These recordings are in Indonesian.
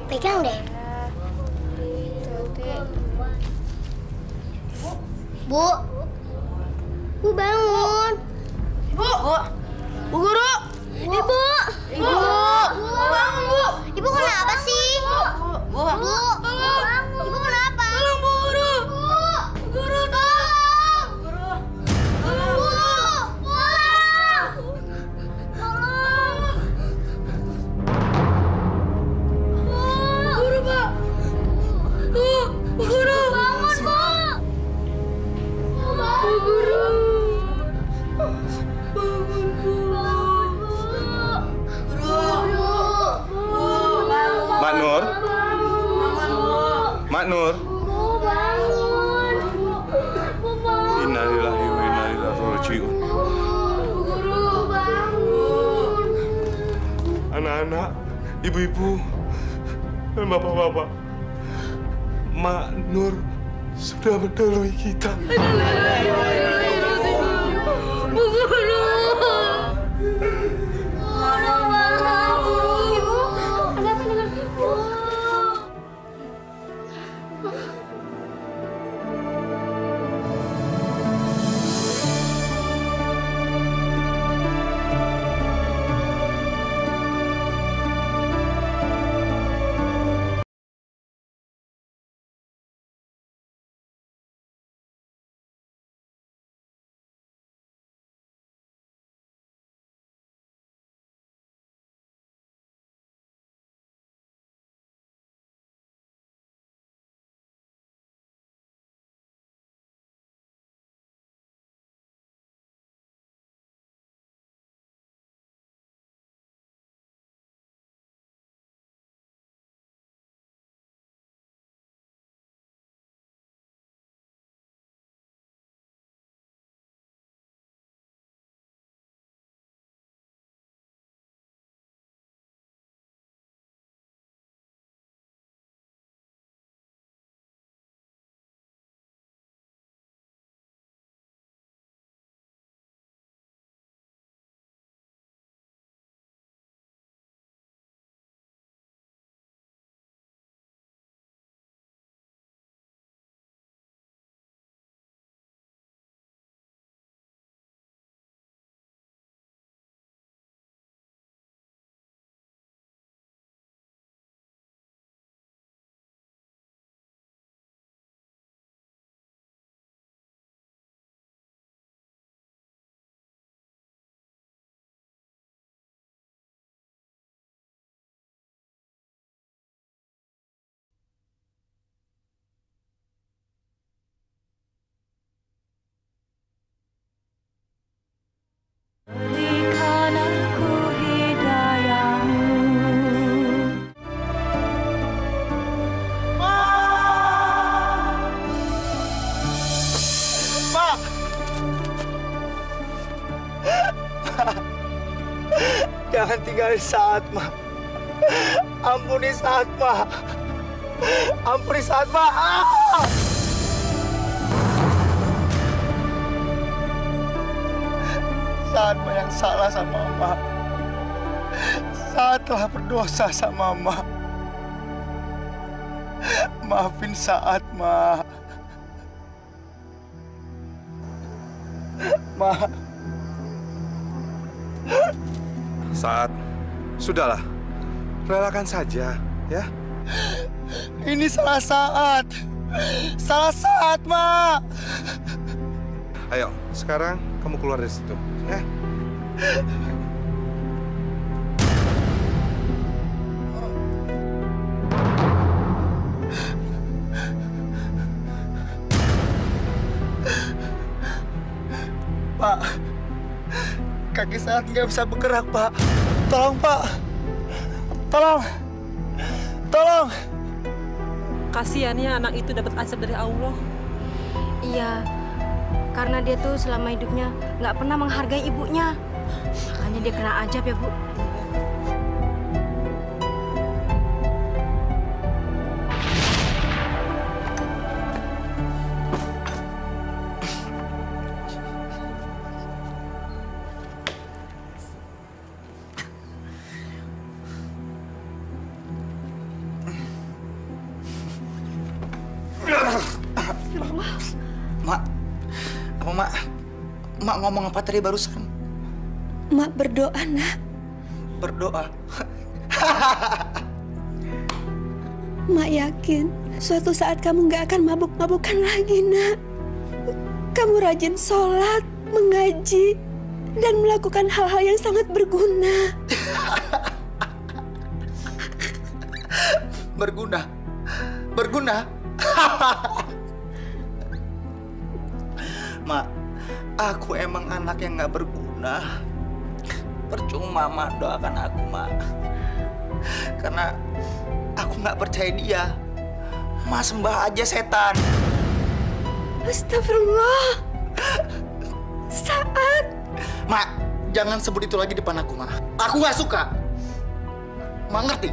Pegang deh. Bu. Bu bangun. Bu. Bu guru. Ibu. Ibu. Bu bangun, Bu. Ibu kenapa sih? Bu. Bu. Tolong. Ibu kenapa? Tolong Bu guru. Bu. Guru tolong. Guru. Tolong. Bu. Tolong. Tolong. Guru, Pak. Bu guru. Bangun, Bu. Bu guru. Mak Nur. Mak Nur. Bu bangun. Bu bangun. Innalillahi wa inna ilaihi raji'un. Guru bangun. Anak-anak, ibu-ibu, dan bapak-bapak, Mak Nur sudah mendahului kita. Bu guru. Ibu, ada apa dengan ibu? Berikan aku hidayahmu. Mak! Jangan tinggalin Saat, Mak. Ampuni Saat, Mak. Ampuni Saat, Mak. Saat Mak yang salah sama Mak. Saat telah berdosa sama Mak. Maafin Saat, Mak. Mak. Saat, sudahlah, relakan saja, ya. Ini salah Saat. Salah Saat, Mak. Ayo, sekarang kamu keluar dari situ, ya. Pak, kaki Saat nggak bisa bergerak, Pak. Tolong, Pak. Tolong. Tolong. Kasiannya anak itu dapat azab dari Allah. Iya, karena dia tuh selama hidupnya nggak pernah menghargai ibunya. Makanya dia kena azab ya, Bu. Mak ngomong apa tadi barusan? Mak berdoa, Nak. Berdoa. Mak yakin suatu saat kamu nggak akan mabuk-mabukan lagi, Nak. Kamu rajin sholat, mengaji, dan melakukan hal-hal yang sangat berguna. Berguna? Berguna? Mak, aku emang anak yang nggak berguna. Percuma Mak doakan aku, Mak. Karena aku nggak percaya dia. Mak sembah aja setan. Astagfirullah. Saat. Mak, jangan sebut itu lagi depan aku, Mak. Aku nggak suka. Mak ngerti?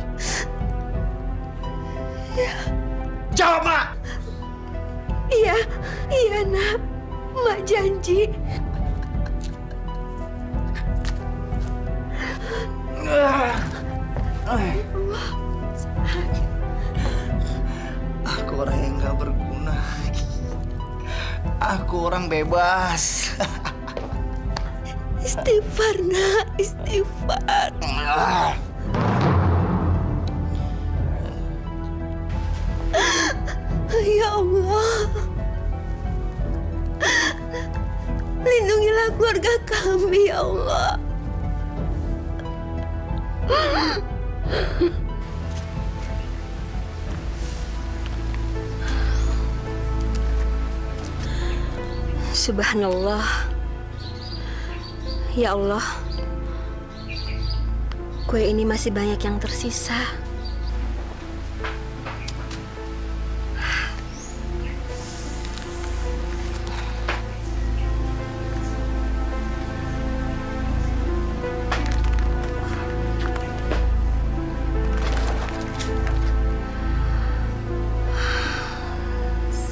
Ya. Jawab, Mak. Iya, iya, Nak. Mak janji. Aku orang yang nggak berguna. Aku orang bebas. Istighfar, Nak. Istighfar. Ya Allah. Lindungilah keluarga kami, ya Allah. Subhanallah. Ya Allah, kue ini masih banyak yang tersisa.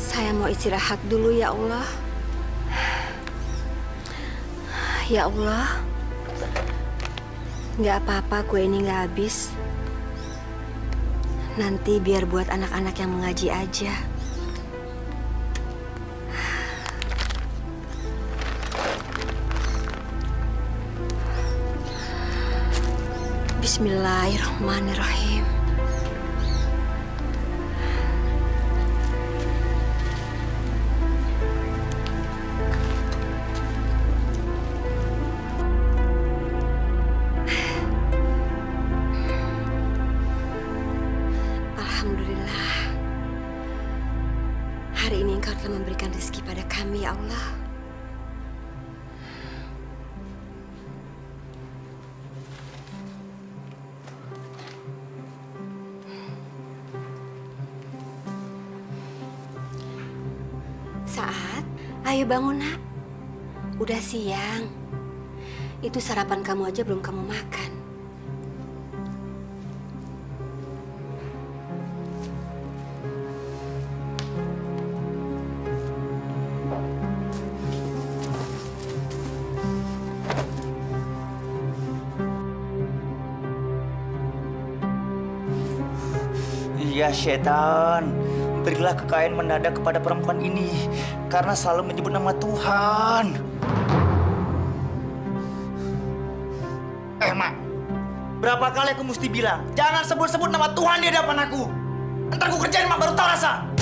Saya mau istirahat dulu, ya Allah. Ya Allah, nggak apa-apa kue ini nggak habis. Nanti biar buat anak-anak yang mengaji aja. Bismillahirrahmanirrahim. Alhamdulillah. Hari ini Engkau telah memberikan rezeki pada kami, ya Allah. Saat, ayo bangun, Nak. Udah siang. Itu sarapan kamu aja belum kamu makan. Ya setan, berilah kekayaan mendadak kepada perempuan ini karena selalu menyebut nama Tuhan. Mak, berapa kali aku mesti bilang jangan sebut-sebut nama Tuhan di hadapan aku. Ntar aku kerjain Mak baru tahu rasa.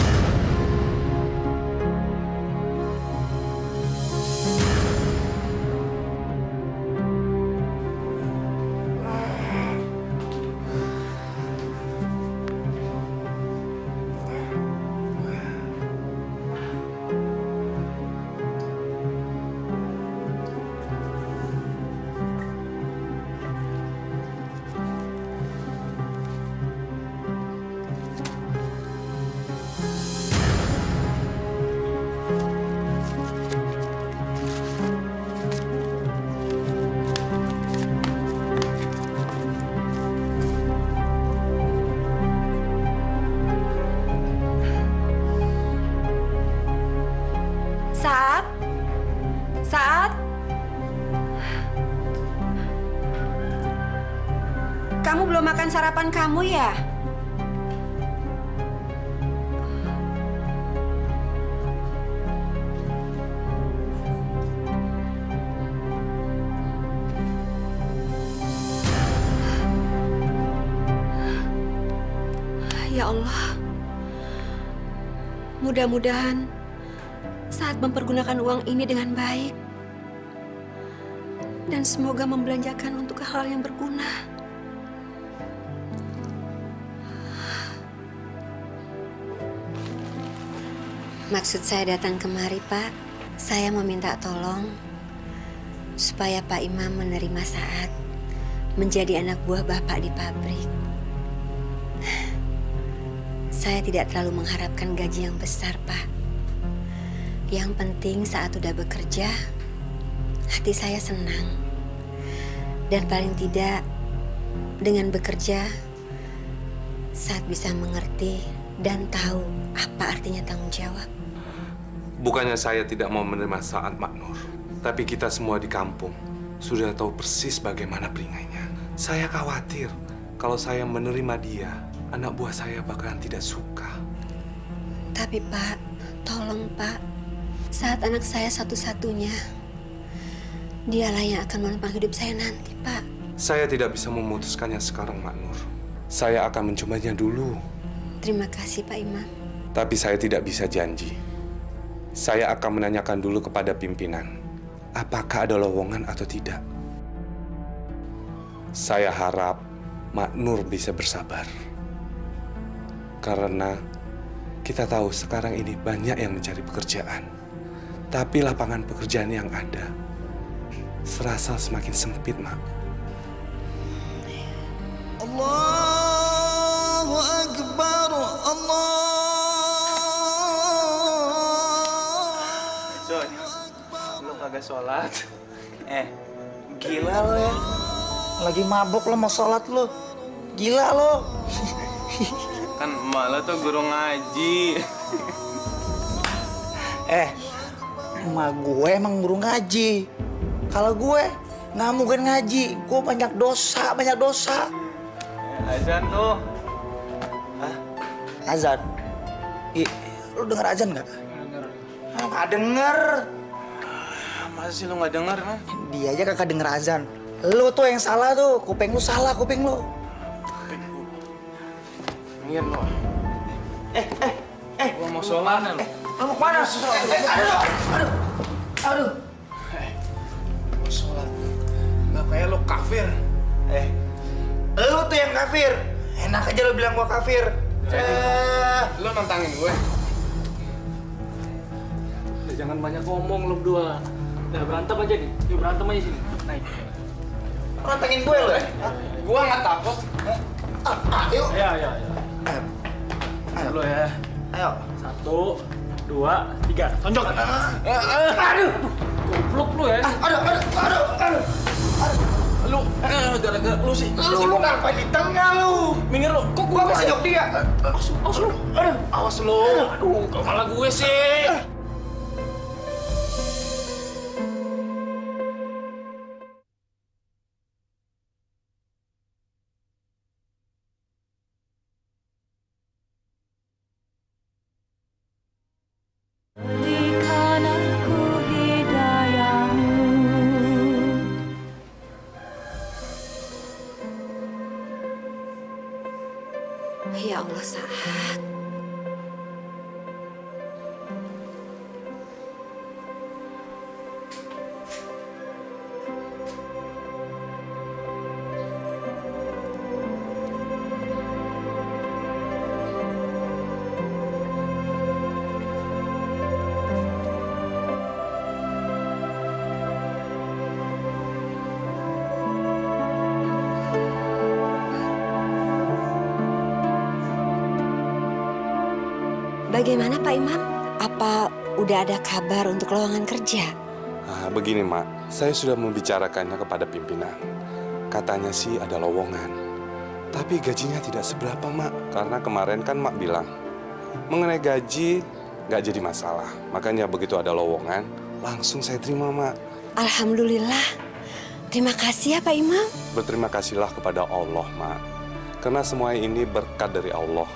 Saat. Kamu belum makan sarapan kamu ya? Ya Allah, mudah-mudahan saat mempergunakan uang ini dengan baik dan semoga membelanjakan untuk hal yang berguna. Maksud saya datang kemari, Pak, saya meminta tolong supaya Pak Imam menerima Saad menjadi anak buah Bapak di pabrik. Saya tidak terlalu mengharapkan gaji yang besar, Pak. Yang penting saat udah bekerja, hati saya senang. Dan paling tidak, dengan bekerja, Saad bisa mengerti dan tahu apa artinya tanggung jawab. Bukannya saya tidak mau menerima Saad, Mak Nur. Tapi kita semua di kampung sudah tahu persis bagaimana peringainya. Saya khawatir kalau saya menerima dia, anak buah saya bakalan tidak suka. Tapi Pak, tolong Pak, Saad anak saya satu-satunya. Dialah yang akan menopang hidup saya nanti, Pak. Saya tidak bisa memutuskannya sekarang, Mak Nur. Saya akan mencobanya dulu. Terima kasih, Pak Imam. Tapi saya tidak bisa janji. Saya akan menanyakan dulu kepada pimpinan, apakah ada lowongan atau tidak. Saya harap Mak Nur bisa bersabar. Karena kita tahu sekarang ini banyak yang mencari pekerjaan. Tapi lapangan pekerjaan yang ada serasa semakin sempit, Mak. Allahu Akbar, Allah. Coy, lu kagak sholat. Gila lo ya. Lagi mabuk lo mau sholat lo. Gila lo. Kan emak lo tuh guru ngaji. Emak gue emang guru ngaji. Kalau gue nggak mungkin ngaji. Gue banyak dosa, banyak dosa. Azan tuh. Hah? Azan? Lu denger azan nggak? Nggak denger. Masa sih lu nggak denger, kan? Dia aja kakak denger azan. Lu tuh yang salah tuh. Kuping lu salah, kuping lu. Ingin lo. Gua mau sholat lo. Lu mau kemana? Aduh. Mau sholat. Nggak kayak lo kafir. Lu tuh yang kafir. Enak aja lu bilang gua kafir. Lo nantangin gue. Udah, jangan banyak ngomong lo berdua. Udah berantem aja nih. Yuk berantem aja sini. Naik. Nantangin gue lu ya? Gua nggak takut. Ayo. Ayo. Ayo. Lo ya. Ayo. 1, 2, 3. Tonjok. Aduh. Goblok lu ya. Aduh. Lu, gara-gara lu sih. Lu ngapain di tengah lu? Minggir lu. Kok gua bisa jok dia? Awas lu. Awas lu. Aduh, kok malah gue sih. Berikan aku hidayahmu. Ya Allah, Saad. Bagaimana Pak Imam? Apa udah ada kabar untuk lowongan kerja? Begini, Mak. Saya sudah membicarakannya kepada pimpinan. Katanya sih ada lowongan. Tapi gajinya tidak seberapa, Mak. Karena kemarin kan Mak bilang, mengenai gaji nggak jadi masalah. Makanya begitu ada lowongan, langsung saya terima, Mak. Alhamdulillah. Terima kasih ya Pak Imam. Berterima kasihlah kepada Allah, Mak. Karena semua ini berkat dari Allah.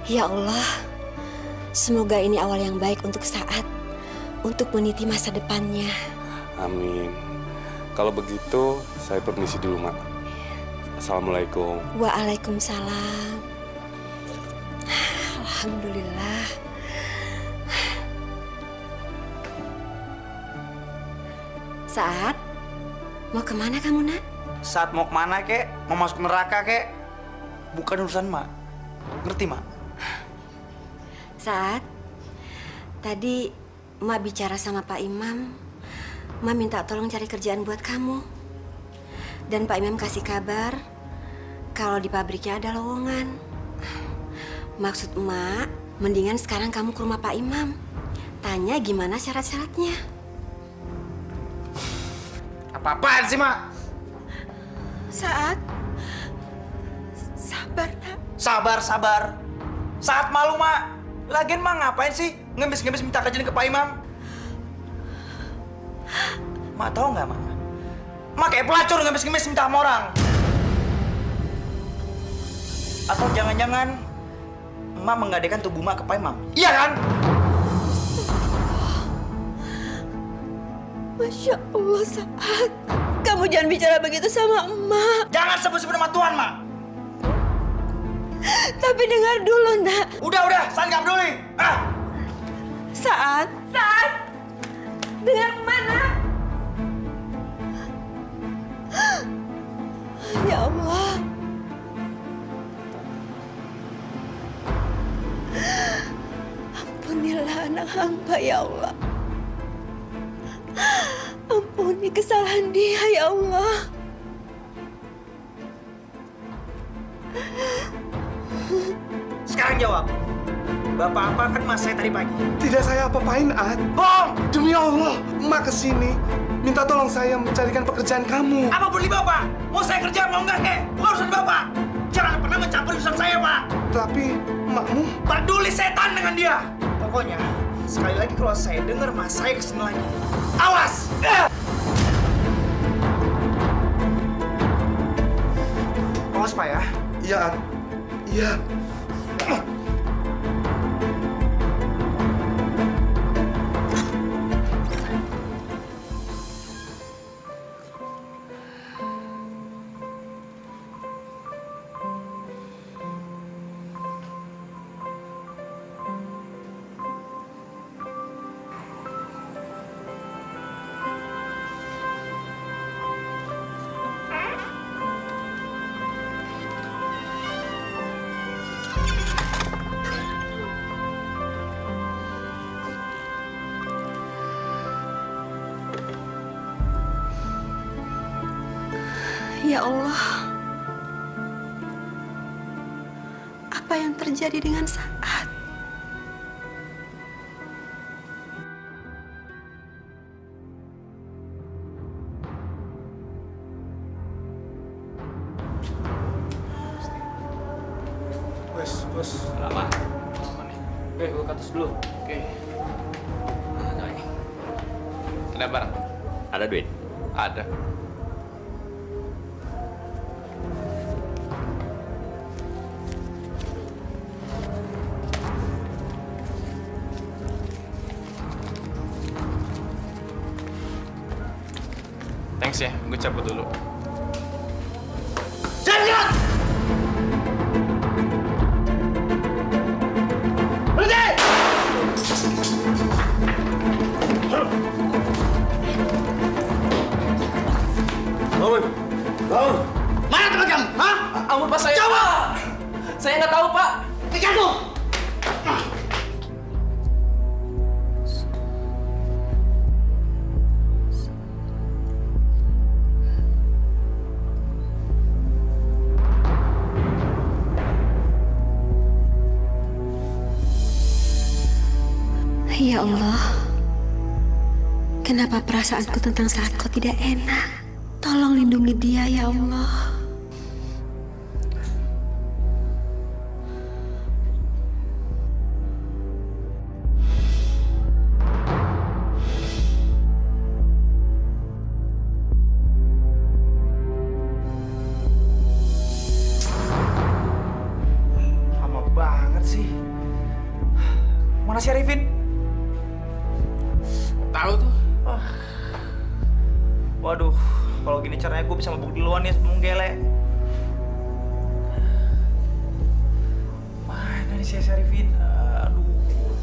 Ya Allah, semoga ini awal yang baik untuk Saad, untuk meniti masa depannya. Amin. Kalau begitu, saya permisi dulu, Mak. Assalamualaikum. Waalaikumsalam. Alhamdulillah. Saat mau kemana kamu, Nak? Saat mau kemana, kek? Mau masuk neraka, kek? Bukan urusan Mak. Ngerti, Mak? Saat tadi Mak bicara sama Pak Imam. Mak minta tolong cari kerjaan buat kamu. Dan Pak Imam kasih kabar kalau di pabriknya ada lowongan. Maksud Mak, mendingan sekarang kamu ke rumah Pak Imam. Tanya gimana syarat-syaratnya. Apa-apaan sih, Mak? Saat sabar, Nak. Sabar. Saat malu, Mak. Lagian Mak ngapain sih ngemis-ngemis minta kerjaan ke Pak Imam? Mak tahu nggak, Mak? Mak kayak pelacur ngemis-ngemis minta sama orang. Atau jangan-jangan Mak menggadaikan tubuh Mak ke Pak Imam? Iya kan? Masya Allah, Saat. Kamu jangan bicara begitu sama Emak. Jangan sebut-sebut nama Tuhan, Mak. Tapi dengar dulu, Nak. Udah, saya nggak peduli. Saat. Dengar mana? Ya Allah. Ampunilah anak hamba, ya Allah. Ampuni kesalahan dia, ya Allah. Sekarang jawab. Bapak apakan Mas saya tadi pagi? Tidak saya apa-apain, Ad. Bohong! Demi Allah, Mak kesini minta tolong saya mencarikan pekerjaan kamu. Apa peduli Bapak? Mau saya kerja mau enggak, kek? Bukan urusan Bapak. Jangan pernah mencampur urusan saya, Pak. Tapi Makmu... Peduli setan dengan dia. Pokoknya, sekali lagi kalau saya dengar Mas saya kesini lagi. Awas! Awas, Pak ya. Iya, Ad. Iya. Ya Allah, apa yang terjadi dengan Saat? Bos. Lama nih. Gue ke atas dulu. Oke. Ada barang? Ada duit? Ada. Thanks ya, gue cabut dulu. Jangan! Berhenti! Bangun! Mana teman kamu? Hah? Ampun, Pak, saya... Coba! Saya nggak tahu, Pak. Ikan lu! Ya Allah, kenapa perasaanku tentang Saat kok tidak enak? Tolong lindungi dia, ya Allah. Lama banget sih. Mana si Arifin? Tahu tuh. Waduh, kalau gini caranya gue bisa mabuk duluan ya sebelum gele. sih Syarifin. Aduh.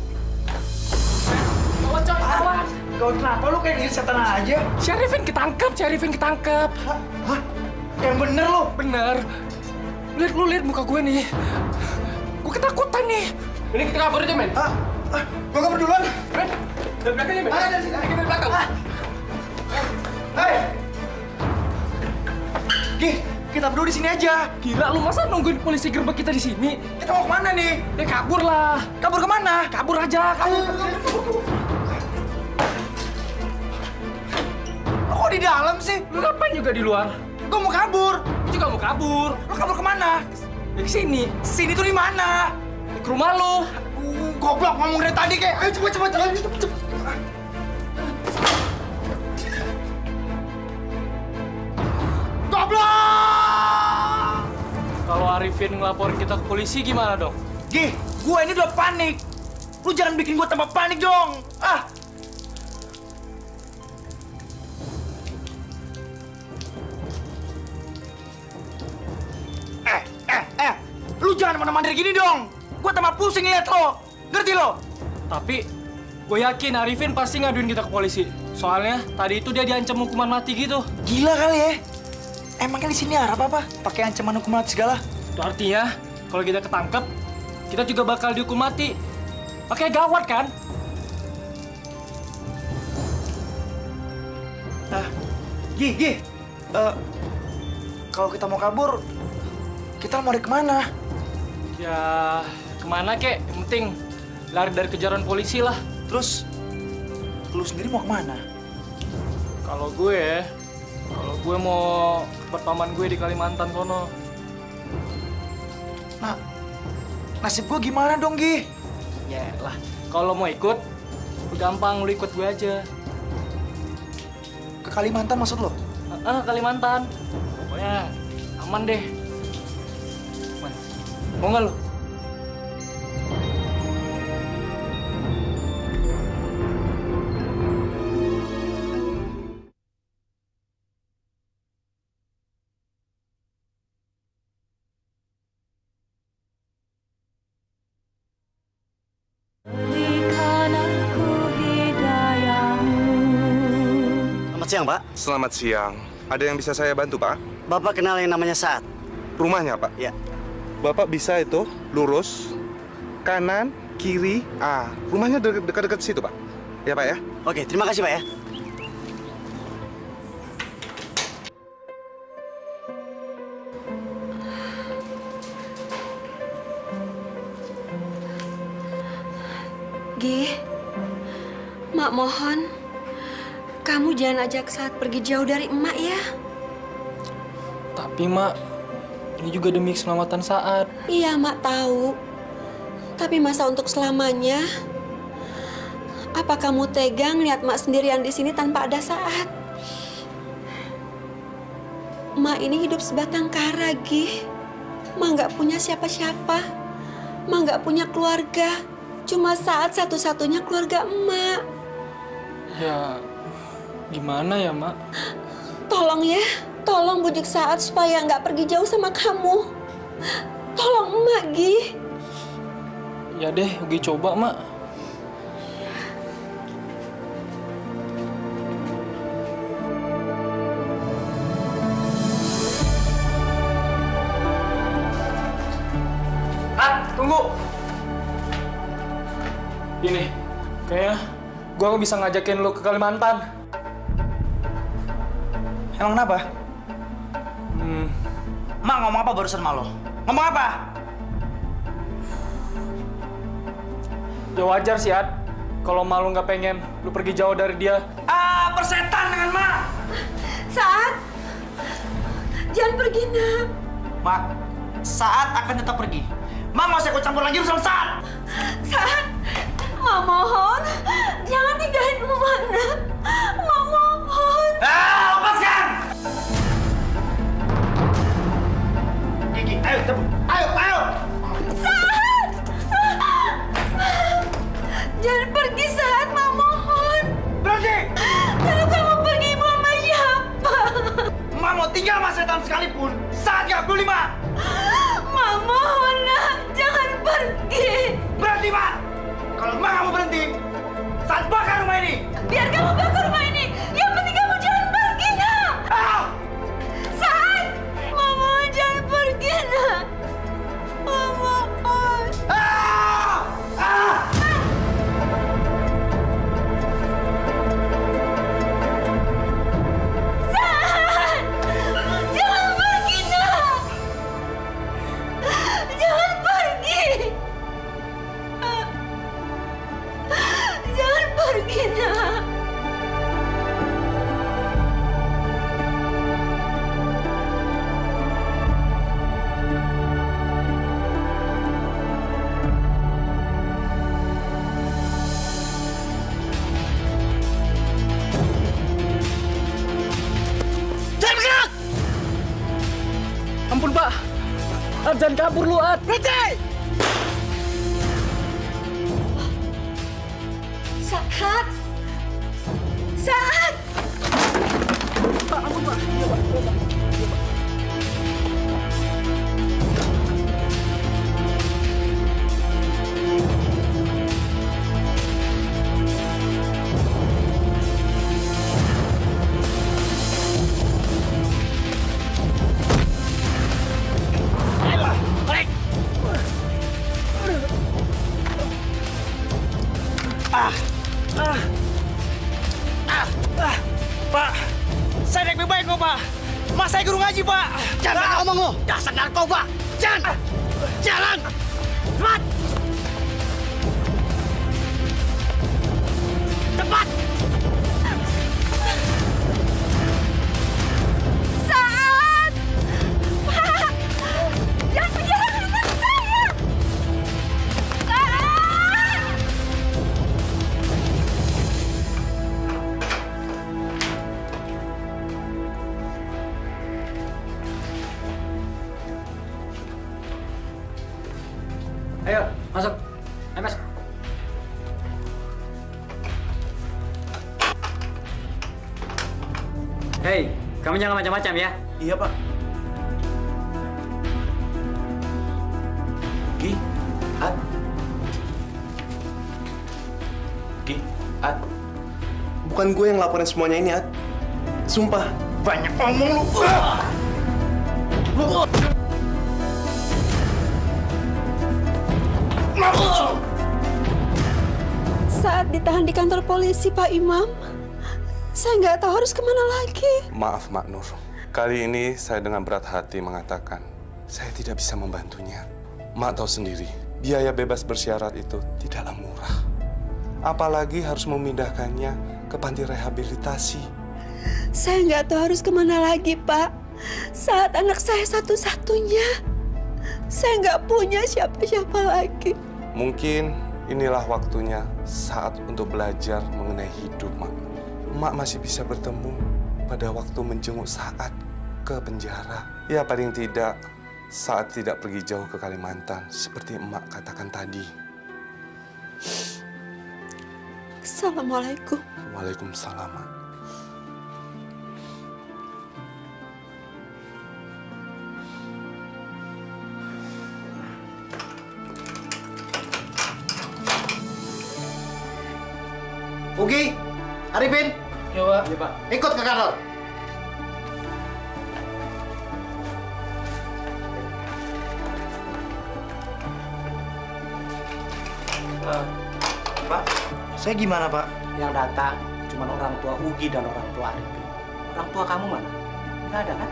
Gawat coy, gawat. Gawat kenapa lu kayak diri setan aja? Syarifin ketangkep. Hah? Yang bener lu? Bener. Lihat muka gue nih. Gue ketakutan nih. Ini kita kabur aja, men. Gua kabur duluan. Men, dari belakangnya, men. Dari sini. Kita dari belakang. Hei! Gih, kita berdua di sini aja. Gila, lu masa nungguin polisi gerbek kita di sini? Kita mau kemana nih? Ya kabur lah. Kabur kemana? Kabur aja, kabur. Lo kok di dalam sih? Lu ngapain juga di luar? Gua mau kabur. Gue juga mau kabur. Lo kabur kemana? Ya ke sini. Sini tuh di mana? Ke rumah lu. Goblok ngomong dari tadi kayak. Ayo cepet. Goblok! Kalau Arifin ngelaporin kita ke polisi gimana dong? Gih, gua ini udah panik. Lu jangan bikin gua tambah panik dong. Lu jangan mana-mana gini dong. Gua tambah pusing liat lo. Ngerti lo? Tapi gue yakin Arifin pasti ngaduin kita ke polisi. Soalnya tadi itu dia diancam hukuman mati gitu. Gila kali ya. Emangnya di sini Arab apa? Pakai ancaman hukuman mati segala. Itu artinya kalau kita ketangkep, kita juga bakal dihukum mati. Makanya gawat kan? Gih. Kalau kita mau kabur, kita mau lari kemana? Ya kemana kek? Yang penting lari dari kejaran polisi lah. Terus, lu sendiri mau kemana? Kalau gue mau ke paman gue di Kalimantan sono. Nah, nasib gue gimana dong, Gi? Ya lah, kalau mau ikut, gampang lu ikut gue aja. Ke Kalimantan maksud lo? Kalimantan. Pokoknya aman deh. Mau nggak lo? Selamat siang, Pak. Selamat siang. Ada yang bisa saya bantu, Pak? Bapak kenal yang namanya Saat? Rumahnya, Pak? Ya. Bapak bisa itu lurus, kanan, kiri. Rumahnya dekat-dekat situ, Pak. Ya, Pak ya? Oke, terima kasih, Pak ya. Gi, Mak mohon, kamu jangan ajak Saat pergi jauh dari emak ya. Tapi Mak, ini juga demi keselamatan Saat. Iya, Mak tahu. Tapi masa untuk selamanya? Apa kamu tega ngeliat Mak sendirian di sini tanpa ada Saat? Mak ini hidup sebatang kara, Gi. Mak nggak punya siapa-siapa. Mak nggak punya keluarga. Cuma Saat satu-satunya keluarga emak. Ya, gimana ya, Mak? Tolong ya, tolong bujuk Saat supaya nggak pergi jauh sama kamu. Tolong emak, Gi. Ya deh, Ugi coba, Mak. Tunggu. Ini, kayaknya gua nggak bisa ngajakin lu ke Kalimantan. Emang kenapa? Mak ngomong apa barusan sama lo? Ngomong apa? Ya wajar sih, Ad. Kalau malu nggak pengen lu pergi jauh dari dia. Persetan dengan Mak! Saat, jangan pergi, Nak. Mak, Saat akan tetap pergi. Mak nggak usah ikut campur lagi urusan Saat! Saat, Mak mohon, jangan tinggalin emak, Nak. Mak mohon. Lepaskan! Gigi, ayo, cepet. Ayo! Saat! Jangan pergi, Saat, Mak mohon. Berhenti! Kalau kamu pergi, Ibu sama siapa? Mak mau tinggal sama setan sekalipun, Saat nggak peduli, Mak! Mak mohon, Nak, jangan pergi. Ampun, Pak. Ad, jangan kabur lu, Ad. Berhenti! Saat! Saat! Pak, ampun, Pak. Iya, Pak. Iya, Pak. Iya, Pak. Pak, saya naik baik kok, Pak. Mas saya guru ngaji, Pak. Jangan banyak ngomong lo, dasar narkoba. Jangan! Jalan! Cepat! Cepat! Saat! Pak! Jangan penjara anak saya! Saat! Ayo, masuk. Ayo, masuk. Hei, kamu jangan macam-macam ya. Iya, Pak. Ki, Ad. Ki, Ad. Bukan gue yang laporin semuanya ini, Ad. Sumpah. Banyak ngomong lu. Saat ditahan di kantor polisi, Pak Imam, saya nggak tahu harus kemana lagi. Maaf, Mak Nur. Kali ini saya dengan berat hati mengatakan, saya tidak bisa membantunya. Mak tahu sendiri, biaya bebas bersyarat itu tidaklah murah. Apalagi harus memindahkannya ke panti rehabilitasi. Saya nggak tahu harus kemana lagi, Pak. Saat anak saya satu-satunya. Saya nggak punya siapa-siapa lagi. Mungkin inilah waktunya saat untuk belajar mengenai hidup, Mak. Mak masih bisa bertemu pada waktu menjenguk Saat ke penjara. Ya paling tidak Saat tidak pergi jauh ke Kalimantan seperti Emak katakan tadi. Assalamualaikum. Waalaikumsalam, Mak. Ugi, Arifin, Iya, Pak. Iya, Pak. ikut ke kantor. Pak, saya gimana, Pak? Yang datang cuma orang tua Ugi dan orang tua Arifin. Orang tua kamu mana? Nggak ada kan?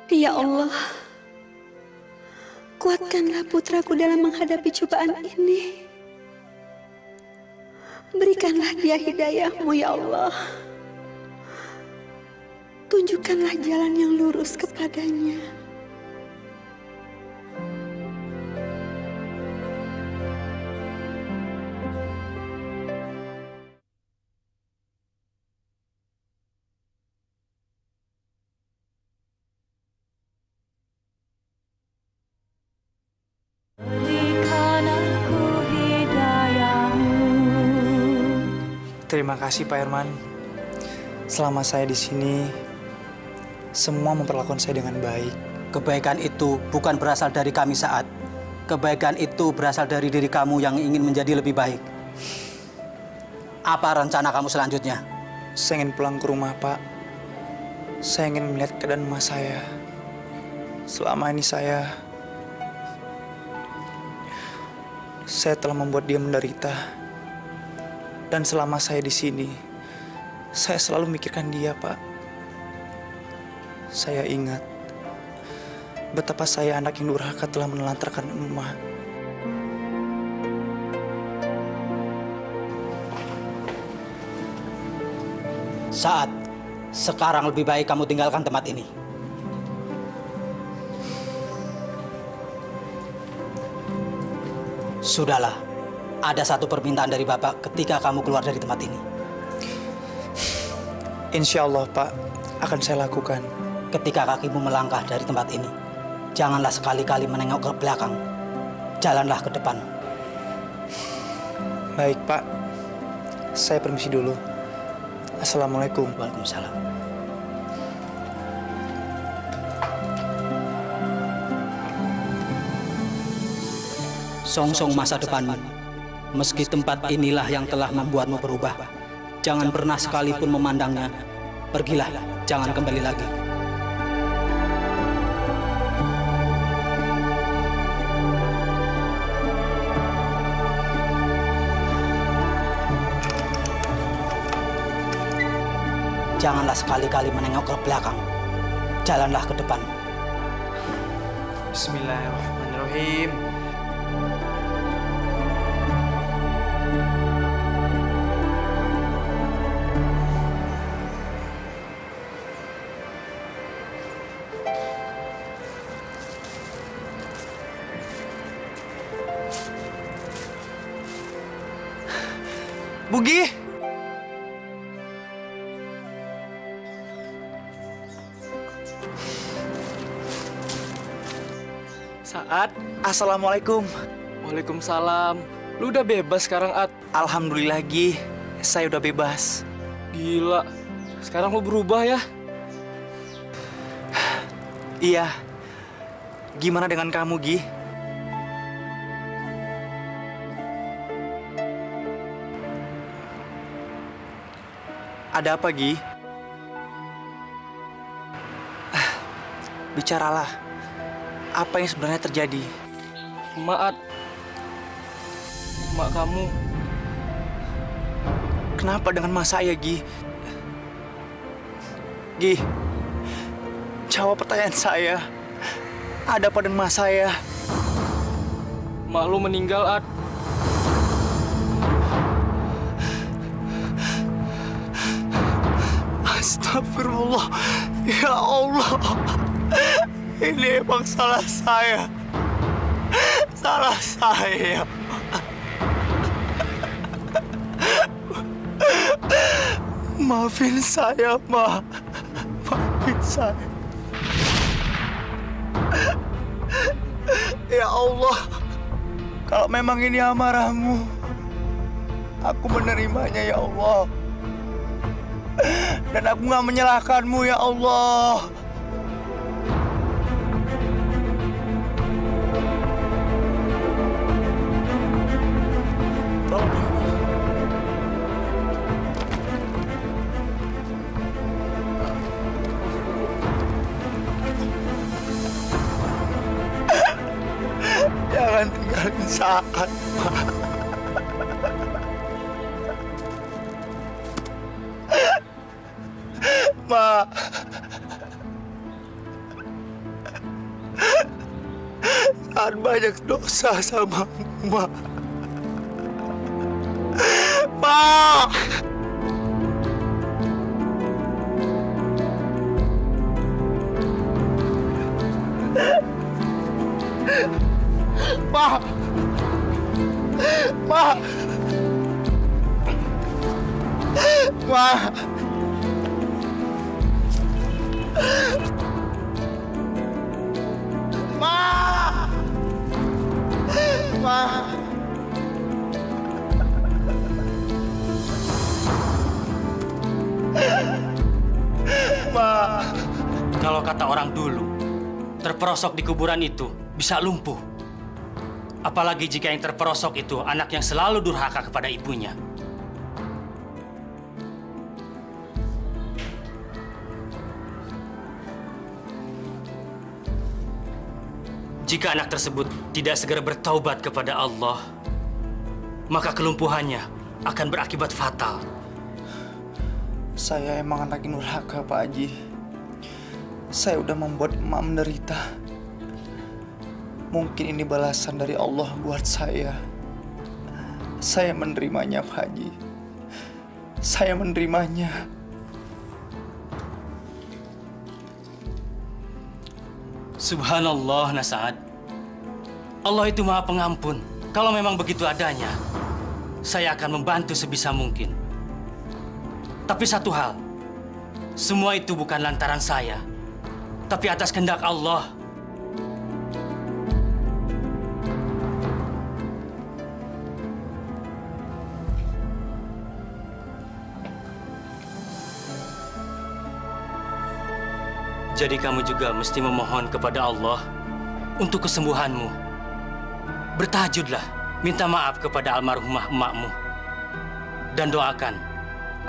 Ya Allah, kuatkanlah putraku dalam menghadapi cobaan ini. Berikanlah dia hidayahmu, ya Allah. Tunjukkanlah jalan yang lurus kepadanya. Terima kasih, Pak Herman. Selama saya di sini, semua memperlakukan saya dengan baik. Kebaikan itu bukan berasal dari kami Saat. Kebaikan itu berasal dari diri kamu yang ingin menjadi lebih baik. Apa rencana kamu selanjutnya? Saya ingin pulang ke rumah, Pak. Saya ingin melihat keadaan emas saya. Selama ini saya telah membuat dia menderita. Dan selama saya di sini, saya selalu memikirkan dia, Pak. Saya ingat betapa saya anak yang durhaka telah menelantarkan emak. Saat, sekarang lebih baik kamu tinggalkan tempat ini. Sudahlah, ada satu permintaan dari Bapak ketika kamu keluar dari tempat ini. Insya Allah, Pak, akan saya lakukan. Ketika kakimu melangkah dari tempat ini, janganlah sekali-kali menengok ke belakang. Jalanlah ke depan. Baik, Pak. Saya permisi dulu. Assalamualaikum. Waalaikumsalam. Songsong masa depanmu. Meski tempat inilah yang telah membuatmu berubah, jangan pernah sekalipun memandangnya. Pergilah, jangan kembali lagi. Janganlah sekali-kali menengok ke belakang. Jalanlah ke depan. Bismillahirrahmanirrahim. Bugi! Saat. Assalamualaikum. Waalaikumsalam. Lu udah bebas sekarang, At? Alhamdulillah, Gi. Saya udah bebas. Gila. Sekarang lu berubah ya? Iya. Gimana dengan kamu, Gi? Ada apa, Gi? Bicaralah. Apa yang sebenarnya terjadi? Maat. Mak kamu. Kenapa dengan mas saya, Gi? Gi, jawab pertanyaan saya. Ada apa dengan mas saya? Mak lu meninggal, At. Astagfirullah. Ya Allah. Ini emang salah saya. Salah saya. Maafin saya, Ma. Maafin saya. Ya Allah. Kalau memang ini amarahmu, aku menerimanya, ya Allah. Dan aku nggak menyalahkanmu, ya Allah. Jangan tinggalin Saat, Ma. Saat banyak dosa sama Ma. Ma. Ma. Ma. Ma. Ma. Ma. Ma. Kalau kata orang dulu, terperosok di kuburan itu bisa lumpuh. Apalagi jika yang terperosok itu anak yang selalu durhaka kepada ibunya. Jika anak tersebut tidak segera bertaubat kepada Allah, maka kelumpuhannya akan berakibat fatal. Saya emang anak yang durhaka, Pak Haji. Saya udah membuat emak menderita. Mungkin ini balasan dari Allah buat saya. Saya menerimanya, Pak Haji. Saya menerimanya. Subhanallah, Nasa'ad. Allah itu Maha Pengampun. Kalau memang begitu adanya, saya akan membantu sebisa mungkin. Tapi satu hal, semua itu bukan lantaran saya, tapi atas kehendak Allah. Jadi kamu juga mesti memohon kepada Allah untuk kesembuhanmu. Bertahajudlah, minta maaf kepada almarhumah emakmu. Dan doakan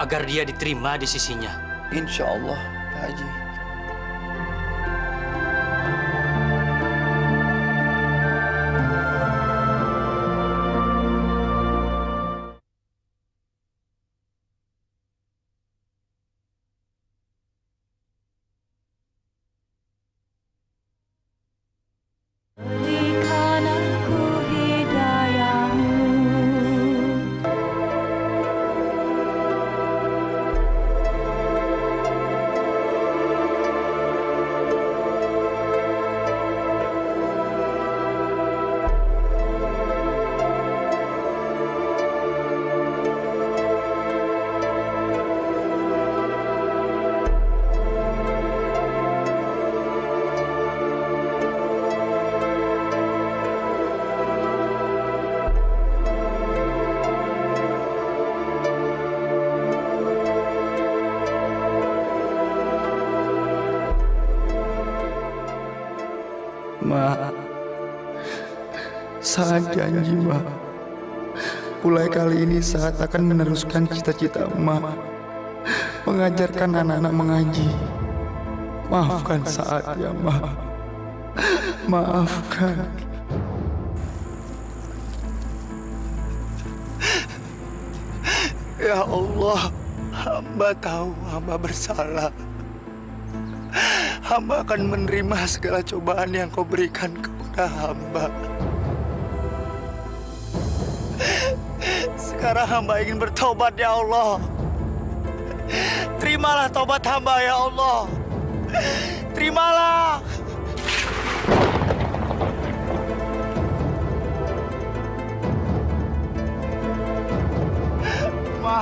agar dia diterima di sisinya. Insya Allah, Pak Haji. Ma, saat janji, Ma. Mulai kali ini saat akan meneruskan cita-cita Ma, mengajarkan anak-anak mengaji. Maafkan saat ya, Ma. Maafkan. Ya Allah, hamba tahu hamba bersalah. Hamba akan menerima segala cobaan yang kau berikan kepada hamba. Sekarang hamba ingin bertobat, ya Allah. Terimalah tobat hamba, ya Allah. Terimalah. Ma.